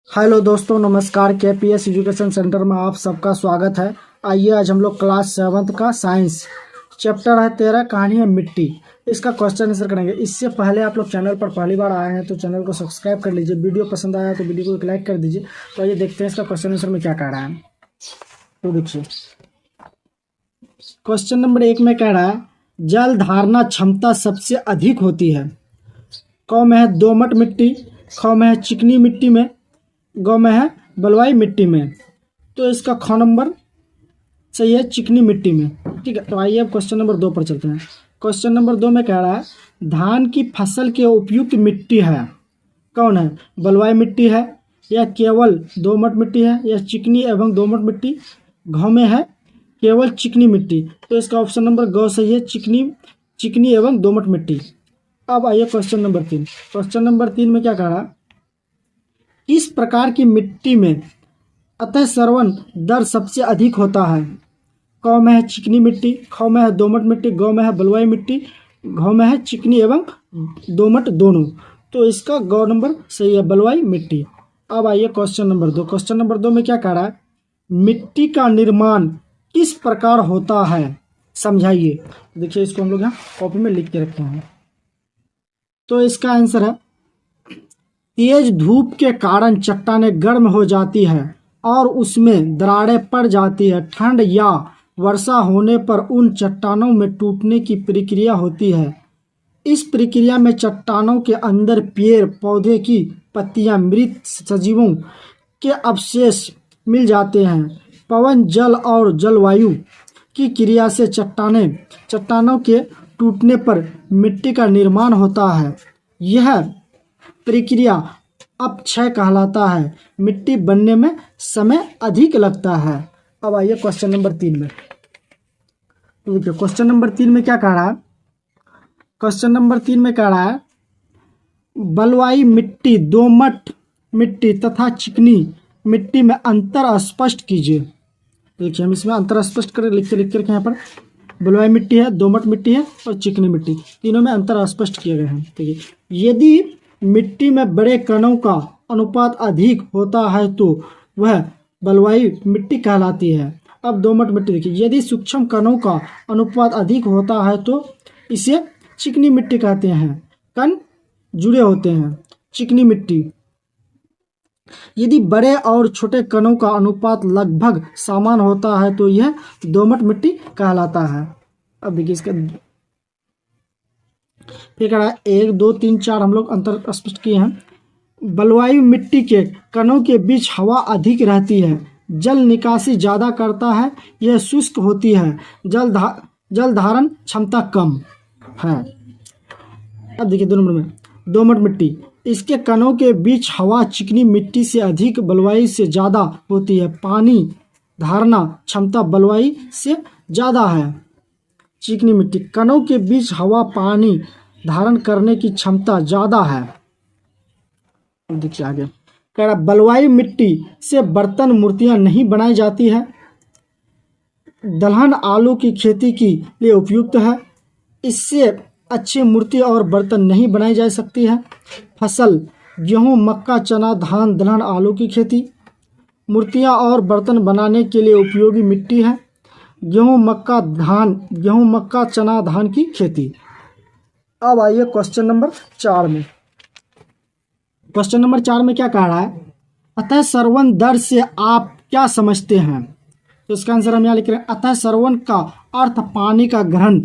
Hello दोस्तों, नमस्कार। KPS education centre में आप सबका स्वागत है। आइए आज हम लोग क्लास 7th का साइंस चैप्टर है 13, कहानी है मिट्टी। इसका क्वेश्चन आंसर करेंगे। इससे पहले आप लोग चैनल पर पहली बार आए हैं तो चैनल को सब्सक्राइब कर लीजिए। वीडियो पसंद आया तो वीडियो को एक लाइक कर दीजिए। तो आइए देखते हैं इसका क्वेश्चन आंसर में क्या कह रहा है। तो देखिए, क्वेश्चन नंबर 1 में कह रहा है जल धारणा क्षमता सबसे अधिक होती है। क में है दोमट मिट्टी, ख में है चिकनी मिट्टी में, ग में है बलुई मिट्टी में। तो इसका ख नंबर सही है, चिकनी मिट्टी में। ठीक है, तो आइए अब क्वेश्चन नंबर 2 पर चलते हैं। क्वेश्चन नंबर 2 में कह रहा है धान की फसल के उपयुक्त मिट्टी है कौन है? बलुई मिट्टी है, या केवल दोमट मिट्टी है, या चिकनी एवं दोमट मिट्टी। घ में है केवल चिकनी मिट्टी। तो इसका ऑप्शन नंबर ग सही है, चिकनी एवं दोमट मिट्टी। अब आइए क्वेश्चन नंबर 3। क्वेश्चन नंबर 3 में क्या कह रहा है, किस प्रकार की मिट्टी में अतः सरवन दर सबसे अधिक होता है? क में है चिकनी मिट्टी, ख में है दोमट मिट्टी, ग में है बलुई मिट्टी, घ में है चिकनी एवं दोमट दोनों। तो इसका ग नंबर सही है, बलुई मिट्टी। अब आइए क्वेश्चन नंबर 2। क्वेश्चन नंबर 2 में क्या कह रहा है, मिट्टी का निर्माण किस प्रकार होता है, समझाइए। देखिए, इसको हम लोग यहाँ कॉपी में लिख के रखते हैं। तो इसका आंसर है तेज धूप के कारण चट्टानें गर्म हो जाती है और उसमें दरारें पड़ जाती है। ठंड या वर्षा होने पर उन चट्टानों में टूटने की प्रक्रिया होती है। इस प्रक्रिया में चट्टानों के अंदर पेड़ पौधे की पत्तियां, मृत सजीवों के अवशेष मिल जाते हैं। पवन, जल और जलवायु की क्रिया से चट्टानों के टूटने पर मिट्टी का निर्माण होता है। यह प्रक्रिया अपक्षय कहलाता है। मिट्टी बनने में समय अधिक लगता है। अब आइए क्वेश्चन नंबर 3 में। तो देखिए, क्वेश्चन नंबर 3 में क्या कह रहा है, क्वेश्चन नंबर 3 में कह रहा है बलुई मिट्टी, दोमट मिट्टी तथा चिकनी मिट्टी में अंतर स्पष्ट कीजिए। देखिए, हम इसमें अंतर स्पष्ट कर लिख के यहाँ पर बलुई मिट्टी है, दोमट मिट्टी है और चिकनी मिट्टी, तीनों में अंतर स्पष्ट किए गए हैं। देखिए, यदि मिट्टी में बड़े कणों का अनुपात अधिक होता है तो वह बलुई मिट्टी कहलाती है। अब दोमट मिट्टी देखिए, यदि सूक्ष्म कणों का अनुपात अधिक होता है तो इसे चिकनी मिट्टी कहते हैं। कण जुड़े होते हैं, चिकनी मिट्टी। यदि बड़े और छोटे कणों का अनुपात लगभग समान होता है तो यह दोमट मिट्टी कहलाता है। अब देखिए, इसका फिर कह रहा है 1 2 3 4 हम लोग अंतर स्पष्ट किए हैं। बलुई मिट्टी के कणों के बीच हवा अधिक रहती है, जल निकासी ज्यादा करता है, यह शुष्क होती है, जल धारण क्षमता कम है। अब देखिए 2 नंबर में दोमट मिट्टी, इसके कणों के बीच हवा चिकनी मिट्टी से अधिक, बलुई से ज्यादा होती है, पानी धारणा क्षमता बलुई से ज्यादा है। चिकनी मिट्टी, कणों के बीच हवा पानी धारण करने की क्षमता ज्यादा है। देखिए आगे कह रहा बलुई मिट्टी से बर्तन मूर्तियां नहीं बनाई जाती है। दलहन आलू की खेती के लिए उपयुक्त है, इससे अच्छी मूर्ति और बर्तन नहीं बनाई जा सकती है। फसल गेहूं, मक्का, चना, धान, दलहन आलू की खेती मूर्तियां और बर्तन बनाने के लिए उपयोगी मिट्टी है। गेहूं, मक्का, चना, धान की खेती। अब आइए क्वेश्चन नंबर 4 में। क्वेश्चन नंबर 4 में क्या कह रहा है, अतः सरवन दर से आप क्या समझते हैं? तो इसका आंसर हम यहाँ लिख रहे हैं, अतः सरवन का अर्थ पानी का ग्रहण,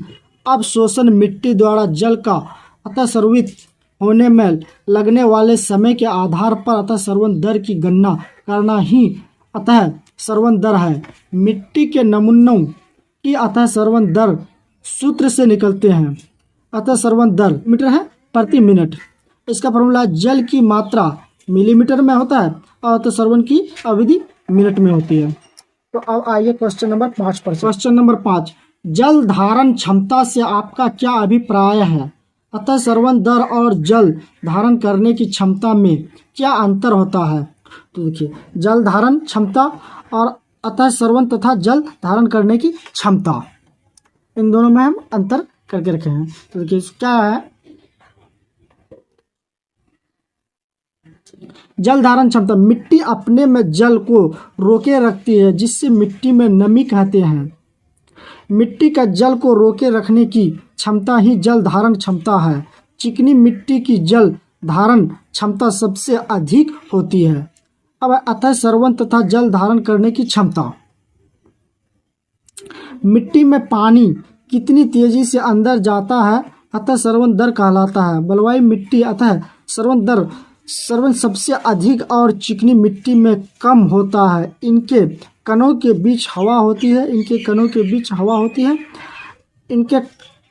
अवशोषण, मिट्टी द्वारा जल का अतः सरवित होने में लगने वाले समय के आधार पर अतः सरवन दर की गणना करना ही अतः सरवन दर है। मिट्टी के नमूनों की अतः सरवन दर सूत्र से निकलते हैं। अतः सरवन दर मीटर है प्रति मिनट। इसका फॉर्मूला जल की मात्रा मिलीमीटर में होता है और अतः सरवन की अवधि मिनट में होती है। तो अब आइए क्वेश्चन नंबर 5 पर। क्वेश्चन नंबर 5, जल धारण क्षमता से आपका क्या अभिप्राय है? अतः सरवन दर और जल धारण करने की क्षमता में क्या अंतर होता है? तो देखिए, जल धारण क्षमता और अतः सरवन तथा जल धारण करने की क्षमता, इन दोनों में हम अंतर करके रखे हैं। तो देखिए क्या है, जल धारण क्षमता, मिट्टी अपने में जल को रोके रखती है जिससे मिट्टी में नमी कहते हैं। मिट्टी का जल को रोके रखने की क्षमता ही जल धारण क्षमता है। चिकनी मिट्टी की जल धारण क्षमता सबसे अधिक होती है। अब अतः सरवन तथा जल धारण करने की क्षमता। मिट्टी में पानी कितनी तेजी से अंदर जाता है अतः सरवन दर कहलाता है। बलुआई मिट्टी अतः सरवन सबसे अधिक और चिकनी मिट्टी में कम होता है। इनके कणों के बीच हवा होती है।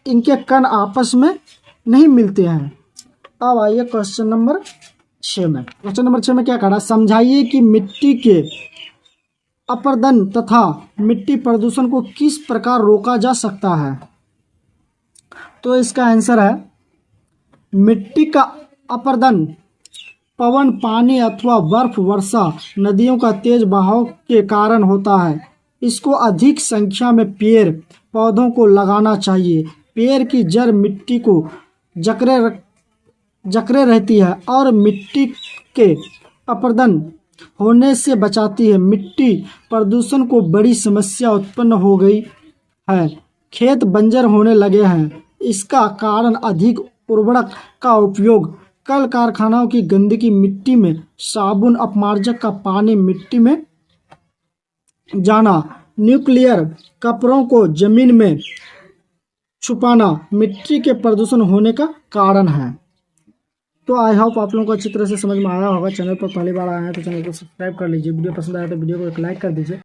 इनके कण आपस में नहीं मिलते हैं। अब आइए क्वेश्चन नंबर 6 में। क्वेश्चन नंबर 6 में क्या कहा? समझाइए कि मिट्टी के अपरदन तथा मिट्टी प्रदूषण को किस प्रकार रोका जा सकता है। तो इसका आंसर है, मिट्टी का अपरदन पवन, पानी अथवा बर्फ वर्षा, नदियों का तेज बहाव के कारण होता है। इसको अधिक संख्या में पेड़ पौधों को लगाना चाहिए। पेड़ की जड़ मिट्टी को जकड़े रहती है और मिट्टी के अपरदन होने से बचाती है। मिट्टी प्रदूषण को बड़ी समस्या उत्पन्न हो गई है। खेत बंजर होने लगे हैं। इसका कारण अधिक उर्वरक का उपयोग, कल कारखानाओं की गंदगी, मिट्टी में साबुन, अपमार्जक का पानी मिट्टी में जाना, न्यूक्लियर कपड़ों को जमीन में छुपाना मिट्टी के प्रदूषण होने का कारण है। तो आई होप आप लोगों को अच्छी तरह से समझ में आया होगा। चैनल पर पहली बार आए हैं तो चैनल को सब्सक्राइब कर लीजिए। वीडियो पसंद आया तो वीडियो को एक लाइक कर दीजिए।